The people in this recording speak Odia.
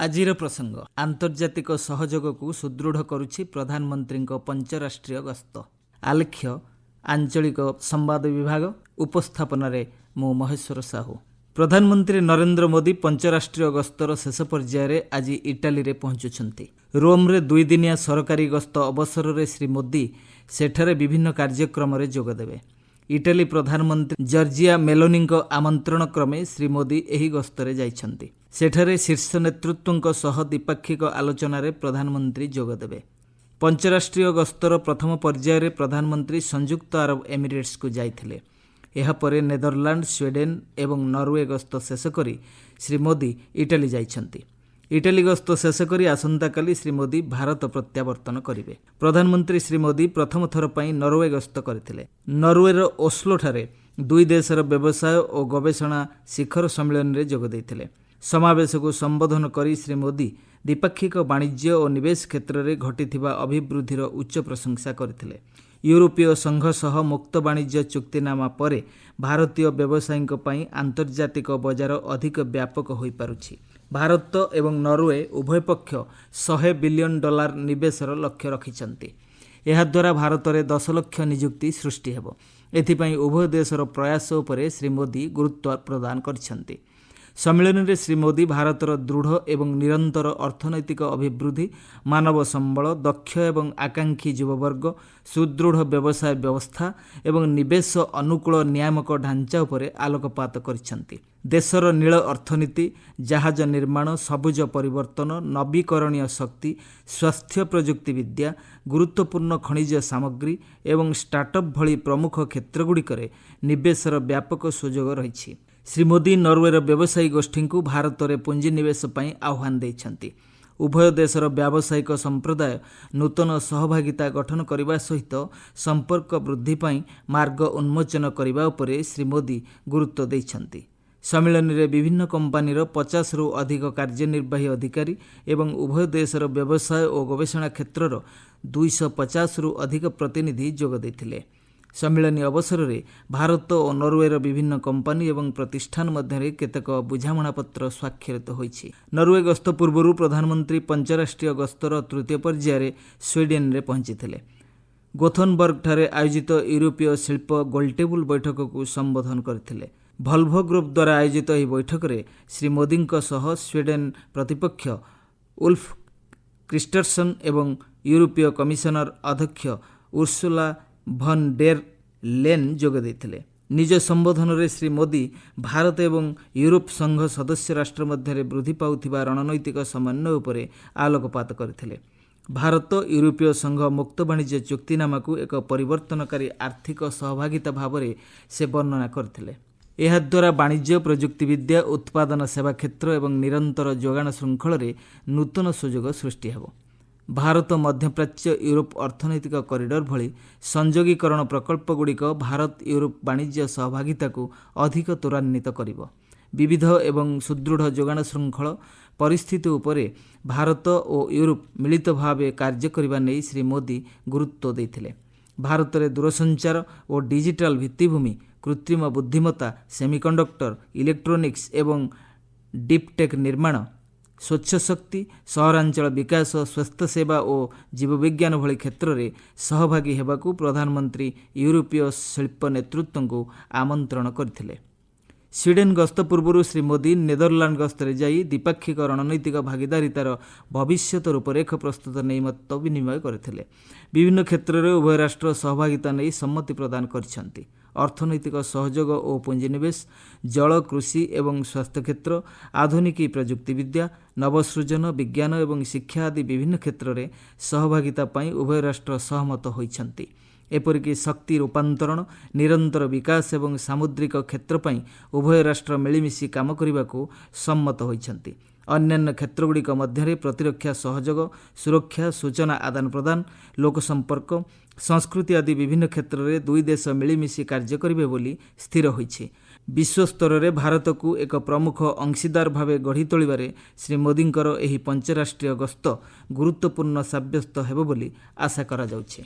ଆଜିର ପ୍ରସଙ୍ଗ ଆନ୍ତର୍ଜାତିକ ସହଯୋଗକୁ ସୁଦୃଢ଼ କରୁଛି ପ୍ରଧାନମନ୍ତ୍ରୀଙ୍କ ପଞ୍ଚରାଷ୍ଟ୍ରୀୟ ଗସ୍ତ। ଆଲେଖ୍ୟ ଆଞ୍ଚଳିକ ସମ୍ବାଦ ବିଭାଗ ଉପସ୍ଥାପନାରେ ମୁଁ ମହେଶ୍ୱର ସାହୁ। ପ୍ରଧାନମନ୍ତ୍ରୀ ନରେନ୍ଦ୍ର ମୋଦି ପଞ୍ଚରାଷ୍ଟ୍ରୀୟ ଗସ୍ତର ଶେଷ ପର୍ଯ୍ୟାୟରେ ଆଜି ଇଟାଲୀରେ ପହଞ୍ଚୁଛନ୍ତି। ରୋମ୍ରେ 2 ଦିନିଆ ସରକାରୀ ଗସ୍ତ ଅବସରରେ ଶ୍ରୀ ମୋଦି ସେଠାରେ ବିଭିନ୍ନ କାର୍ଯ୍ୟକ୍ରମରେ ଯୋଗଦେବେ। ଇଟାଲୀ ପ୍ରଧାନମନ୍ତ୍ରୀ ଜର୍ଜିଆ ମେଲୋନିଙ୍କ ଆମନ୍ତ୍ରଣ କ୍ରମେ ଶ୍ରୀ ମୋଦି ଏହି ଗସ୍ତରେ ଯାଇଛନ୍ତି। ସେଠାରେ ଶୀର୍ଷ ନେତୃତ୍ୱଙ୍କ ସହ ଦ୍ୱିପାକ୍ଷିକ ଆଲୋଚନାରେ ପ୍ରଧାନମନ୍ତ୍ରୀ ଯୋଗଦେବେ। ପଞ୍ଚରାଷ୍ଟ୍ରୀୟ ଗସ୍ତର ପ୍ରଥମ ପର୍ଯ୍ୟାୟରେ ପ୍ରଧାନମନ୍ତ୍ରୀ ସଂଯୁକ୍ତ ଆରବ ଏମିରେଟ୍ସକୁ ଯାଇଥିଲେ। ଏହାପରେ ନେଦରଲ୍ୟାଣ୍ଡ, ସ୍ୱିଡେନ୍ ଏବଂ ନରୱେ ଗସ୍ତ ଶେଷ କରି ଶ୍ରୀ ମୋଦି ଇଟାଲୀ ଯାଇଛନ୍ତି। ଇଟାଲୀ ଗସ୍ତ ଶେଷ କରି ଆସନ୍ତାକାଲି ଶ୍ରୀ ମୋଦି ଭାରତ ପ୍ରତ୍ୟାବର୍ତ୍ତନ କରିବେ। ପ୍ରଧାନମନ୍ତ୍ରୀ ଶ୍ରୀ ମୋଦି ପ୍ରଥମ ଥର ପାଇଁ ନରୱେ ଗସ୍ତ କରିଥିଲେ। ନରୱେର ଓସ୍ଲୋଠାରେ 2 ଦେଶର ବ୍ୟବସାୟ ଓ ଗବେଷଣା ଶିଖର ସମ୍ମିଳନୀରେ ଯୋଗ ଦେଇଥିଲେ। ସମାବେଶକୁ ସମ୍ବୋଧନ କରି ଶ୍ରୀ ମୋଦି ଦ୍ୱିପାକ୍ଷିକ ବାଣିଜ୍ୟ ଓ ନିବେଶ କ୍ଷେତ୍ରରେ ଘଟିଥିବା ଅଭିବୃଦ୍ଧିର ଉଚ୍ଚ ପ୍ରଶଂସା କରିଥିଲେ। ୟୁରୋପୀୟ ସଂଘ ସହ ମୁକ୍ତ ବାଣିଜ୍ୟ ଚୁକ୍ତିନାମା ପରେ ଭାରତୀୟ ବ୍ୟବସାୟୀଙ୍କ ପାଇଁ ଆନ୍ତର୍ଜାତିକ ବଜାର ଅଧିକ ବ୍ୟାପକ ହୋଇପାରୁଛି। ଭାରତ ଏବଂ ନରୱେ ଉଭୟ ପକ୍ଷ $100 ବିଲିୟନ ନିବେଶର ଲକ୍ଷ୍ୟ ରଖିଛନ୍ତି। ଏହାଦ୍ୱାରା ଭାରତରେ 10 ଲକ୍ଷ ନିଯୁକ୍ତି ସୃଷ୍ଟି ହେବ। ଏଥିପାଇଁ ଉଭୟ ଦେଶର ପ୍ରୟାସ ଉପରେ ଶ୍ରୀ ମୋଦି ଗୁରୁତ୍ୱ ପ୍ରଦାନ କରିଛନ୍ତି। ସମ୍ମିଳନୀରେ ଶ୍ରୀ ମୋଦି ଭାରତର ଦୃଢ଼ ଏବଂ ନିରନ୍ତର ଅର୍ଥନୈତିକ ଅଭିବୃଦ୍ଧି, ମାନବ ସମ୍ବଳ, ଦକ୍ଷ ଏବଂ ଆକାଂକ୍ଷୀ ଯୁବବର୍ଗ, ସୁଦୃଢ଼ ବ୍ୟବସାୟ ବ୍ୟବସ୍ଥା ଏବଂ ନିବେଶ ଅନୁକୂଳ ନିୟାମକ ଢାଞ୍ଚା ଉପରେ ଆଲୋକପାତ କରିଛନ୍ତି। ଦେଶର ନୀଳ ଅର୍ଥନୀତି, ଜାହାଜ ନିର୍ମାଣ, ସବୁଜ ପରିବର୍ତ୍ତନ, ନବୀକରଣୀୟ ଶକ୍ତି, ସ୍ୱାସ୍ଥ୍ୟ ପ୍ରଯୁକ୍ତିବିଦ୍ୟା, ଗୁରୁତ୍ୱପୂର୍ଣ୍ଣ ଖଣିଜ ସାମଗ୍ରୀ ଏବଂ ଷ୍ଟାର୍ଟଅପ୍ ଭଳି ପ୍ରମୁଖ କ୍ଷେତ୍ରଗୁଡ଼ିକରେ ନିବେଶର ବ୍ୟାପକ ସୁଯୋଗ ରହିଛି। ଶ୍ରୀ ମୋଦି ନରୱେର ବ୍ୟବସାୟୀ ଗୋଷ୍ଠୀଙ୍କୁ ଭାରତରେ ପୁଞ୍ଜିନିବେଶ ପାଇଁ ଆହ୍ୱାନ ଦେଇଛନ୍ତି। ଉଭୟ ଦେଶର ବ୍ୟାବସାୟିକ ସମ୍ପ୍ରଦାୟ ନୂତନ ସହଭାଗିତା ଗଠନ କରିବା ସହିତ ସମ୍ପର୍କ ବୃଦ୍ଧି ପାଇଁ ମାର୍ଗ ଉନ୍ମୋଚନ କରିବା ଉପରେ ଶ୍ରୀ ମୋଦି ଗୁରୁତ୍ୱ ଦେଇଛନ୍ତି। ସମ୍ମିଳନୀରେ ବିଭିନ୍ନ କମ୍ପାନୀର 50ରୁ ଅଧିକ କାର୍ଯ୍ୟନିର୍ବାହୀ ଅଧିକାରୀ ଏବଂ ଉଭୟ ଦେଶର ବ୍ୟବସାୟ ଓ ଗବେଷଣା କ୍ଷେତ୍ରର 250ରୁ ଅଧିକ ପ୍ରତିନିଧି ଯୋଗ ଦେଇଥିଲେ। ସମ୍ମିଳନୀ ଅବସରରେ ଭାରତ ଓ ନରୱେର ବିଭିନ୍ନ କମ୍ପାନୀ ଏବଂ ପ୍ରତିଷ୍ଠାନ ମଧ୍ୟରେ କେତେକ ବୁଝାମଣାପତ୍ର ସ୍ୱାକ୍ଷରିତ ହୋଇଛି। ନରୱେ ଗସ୍ତ ପୂର୍ବରୁ ପ୍ରଧାନମନ୍ତ୍ରୀ ପଞ୍ଚରାଷ୍ଟ୍ରୀୟ ଗସ୍ତର ତୃତୀୟ ପର୍ଯ୍ୟାୟରେ ସ୍ୱିଡେନ୍ରେ ପହଞ୍ଚିଥିଲେ। ଗୋଥନବର୍ଗଠାରେ ଆୟୋଜିତ ୟୁରୋପୀୟ ଶିଳ୍ପ ଗୋଲଟେବୁଲ୍ ବୈଠକକୁ ସମ୍ବୋଧନ କରିଥିଲେ। ଭଲ୍ଭୋ ଗ୍ରୁପ୍ ଦ୍ୱାରା ଆୟୋଜିତ ଏହି ବୈଠକରେ ଶ୍ରୀ ମୋଦିଙ୍କ ସହ ସ୍ୱିଡେନ୍ ପ୍ରତିପକ୍ଷ ଉଲ୍ଫ କ୍ରିଷ୍ଟର୍ସନ୍ ଏବଂ ୟୁରୋପୀୟ କମିଶନର ଅଧ୍ୟକ୍ଷ ଉର୍ସୁଲା ଭନ୍ ଡେର୍ ଲେନ୍ ଯୋଗ ଦେଇଥିଲେ। ନିଜ ସମ୍ବୋଧନରେ ଶ୍ରୀ ମୋଦି ଭାରତ ଏବଂ ୟୁରୋପ ସଂଘ ସଦସ୍ୟ ରାଷ୍ଟ୍ର ମଧ୍ୟରେ ବୃଦ୍ଧି ପାଉଥିବା ରଣନୈତିକ ସମନ୍ୱୟ ଉପରେ ଆଲୋକପାତ କରିଥିଲେ। ଭାରତ ୟୁରୋପୀୟ ସଂଘ ମୁକ୍ତ ବାଣିଜ୍ୟ ଚୁକ୍ତିନାମାକୁ ଏକ ପରିବର୍ତ୍ତନକାରୀ ଆର୍ଥିକ ସହଭାଗିତା ଭାବରେ ସେ ବର୍ଣ୍ଣନା କରିଥିଲେ। ଏହାଦ୍ୱାରା ବାଣିଜ୍ୟ, ପ୍ରଯୁକ୍ତିବିଦ୍ୟା, ଉତ୍ପାଦନ ସେବା କ୍ଷେତ୍ର ଏବଂ ନିରନ୍ତର ଯୋଗାଣ ଶୃଙ୍ଖଳରେ ନୂତନ ସୁଯୋଗ ସୃଷ୍ଟି ହେବ। ଭାରତ ମଧ୍ୟପ୍ରାଚ୍ୟ ୟୁରୋପ ଅର୍ଥନୈତିକ କରିଡର ଭଳି ସଂଯୋଗୀକରଣ ପ୍ରକଳ୍ପଗୁଡ଼ିକ ଭାରତ ୟୁରୋପ ବାଣିଜ୍ୟ ସହଭାଗିତାକୁ ଅଧିକ ତ୍ୱରାନ୍ୱିତ କରିବ। ବିବିଧ ଏବଂ ସୁଦୃଢ଼ ଯୋଗାଣ ଶୃଙ୍ଖଳ ପରିସ୍ଥିତି ଉପରେ ଭାରତ ଓ ୟୁରୋପ ମିଳିତ ଭାବେ କାର୍ଯ୍ୟ କରିବା ନେଇ ଶ୍ରୀ ମୋଦି ଗୁରୁତ୍ୱ ଦେଇଥିଲେ। ଭାରତରେ ଦୂରସଞ୍ଚାର ଓ ଡିଜିଟାଲ ଭିତ୍ତିଭୂମି, କୃତ୍ରିମ ବୁଦ୍ଧିମତ୍ତା, ସେମିକଣ୍ଡକ୍ଟର, ଇଲେକ୍ଟ୍ରୋନିକ୍ସ ଏବଂ ଡିପ୍ଟେକ୍ ନିର୍ମାଣ, ସ୍ୱଚ୍ଛ ଶକ୍ତି, ସହରାଞ୍ଚଳ ବିକାଶ, ସ୍ୱାସ୍ଥ୍ୟସେବା ଓ ଜୀବବିଜ୍ଞାନ ଭଳି କ୍ଷେତ୍ରରେ ସହଭାଗୀ ହେବାକୁ ପ୍ରଧାନମନ୍ତ୍ରୀ ୟୁରୋପୀୟ ଶିଳ୍ପ ନେତୃତ୍ୱଙ୍କୁ ଆମନ୍ତ୍ରଣ କରିଥିଲେ। ସ୍ୱିଡେନ୍ ଗସ୍ତ ପୂର୍ବରୁ ଶ୍ରୀ ମୋଦି ନେଦରଲ୍ୟାଣ୍ଡ ଗସ୍ତରେ ଯାଇ ଦ୍ୱିପାକ୍ଷିକ ରଣନୈତିକ ଭାଗିଦାରିତାର ଭବିଷ୍ୟତ ରୂପରେଖ ପ୍ରସ୍ତୁତ ନେଇ ମତ ବିନିମୟ କରିଥିଲେ। ବିଭିନ୍ନ କ୍ଷେତ୍ରରେ ଉଭୟ ରାଷ୍ଟ୍ର ସହଭାଗିତା ନେଇ ସମ୍ମତି ପ୍ରଦାନ କରିଛନ୍ତି। ଅର୍ଥନୈତିକ ସହଯୋଗ ଓ ପୁଞ୍ଜିନିବେଶ, ଜଳ, କୃଷି ଏବଂ ସ୍ୱାସ୍ଥ୍ୟ କ୍ଷେତ୍ର, ଆଧୁନିକୀ ପ୍ରଯୁକ୍ତିବିଦ୍ୟା, ନବସୃଜନ, ବିଜ୍ଞାନ ଏବଂ ଶିକ୍ଷା ଆଦି ବିଭିନ୍ନ କ୍ଷେତ୍ରରେ ସହଭାଗିତା ପାଇଁ ଉଭୟ ରାଷ୍ଟ୍ର ସହମତ ହୋଇଛନ୍ତି। ଏପରିକି ଶକ୍ତି ରୂପାନ୍ତରଣ, ନିରନ୍ତର ବିକାଶ ଏବଂ ସାମୁଦ୍ରିକ କ୍ଷେତ୍ର ପାଇଁ ଉଭୟ ରାଷ୍ଟ୍ର ମିଳିମିଶି କାମ କରିବାକୁ ସମ୍ମତ ହୋଇଛନ୍ତି। ଅନ୍ୟାନ୍ୟ କ୍ଷେତ୍ରଗୁଡ଼ିକ ମଧ୍ୟରେ ପ୍ରତିରକ୍ଷା ସହଯୋଗ, ସୁରକ୍ଷା, ସୂଚନା ଆଦାନ ପ୍ରଦାନ, ଲୋକସମ୍ପର୍କ, ସଂସ୍କୃତି ଆଦି ବିଭିନ୍ନ କ୍ଷେତ୍ରରେ 2 ଦେଶ ମିଳିମିଶି କାର୍ଯ୍ୟ କରିବେ ବୋଲି ସ୍ଥିର ହୋଇଛି। ବିଶ୍ୱସ୍ତରରେ ଭାରତକୁ ଏକ ପ୍ରମୁଖ ଅଂଶୀଦାର ଭାବେ ଗଢ଼ି ତୋଳିବାରେ ଶ୍ରୀ ମୋଦିଙ୍କର ଏହି ପଞ୍ଚରାଷ୍ଟ୍ରୀୟ ଗସ୍ତ ଗୁରୁତ୍ୱପୂର୍ଣ୍ଣ ସାବ୍ୟସ୍ତ ହେବ ବୋଲି ଆଶା କରାଯାଉଛି।